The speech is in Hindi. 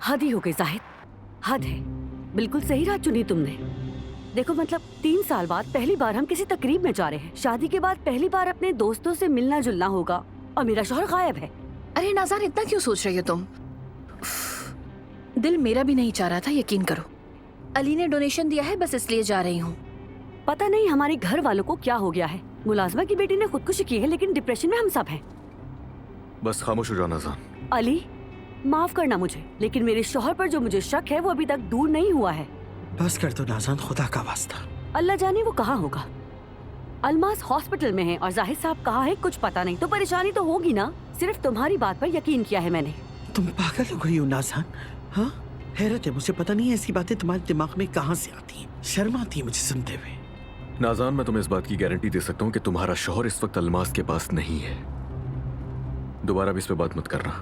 हद ही हो गई जाहिद, हद है। बिल्कुल सही राह चुनी तुमने। देखो मतलब 3 साल बाद पहली बार हम किसी तकरीब में जा रहे हैं। शादी के बाद पहली बार अपने दोस्तों से मिलना जुलना होगा और मेरा शौहर गायब है। अरे नाज़ान, इतना क्यों सोच रही हो तुम? दिल मेरा भी नहीं चाह रहा था, यकीन करो। अली ने डोनेशन दिया है, बस इसलिए जा रही हूँ। पता नहीं हमारे घर वालों को क्या हो गया है। मुलाजमा की बेटी ने खुदकुशी की है, लेकिन डिप्रेशन में हम सब हैं। बस खामोश हो जाओ नाज़ान। अली, माफ करना मुझे, लेकिन मेरे शौहर पर जो मुझे शक है वो अभी तक दूर नहीं हुआ है। बस कर दो नाज़ान, खुदा का वास्ता। अल्लाह जाने वो कहाँ होगा। अलमास हॉस्पिटल में है और जाहिद साहब कहाँ है कुछ पता नहीं। तो परेशानी तो होगी ना। सिर्फ तुम्हारी बात पर यकीन किया है मैंने। तुम पागल हो गई हो नाज़ान। हाँ, हैरत है, मुझे पता नहीं ऐसी बातें तुम्हारे दिमाग में कहाँ से आती हैं। शर्म आती है मुझे सुनते हुए। नाज़ान, मैं तुम्हें इस बात की गारंटी दे सकता हूँ कि तुम्हारा शौहर इस वक्त अलमास के पास नहीं है। दोबारा भी इस पे बात मत करना।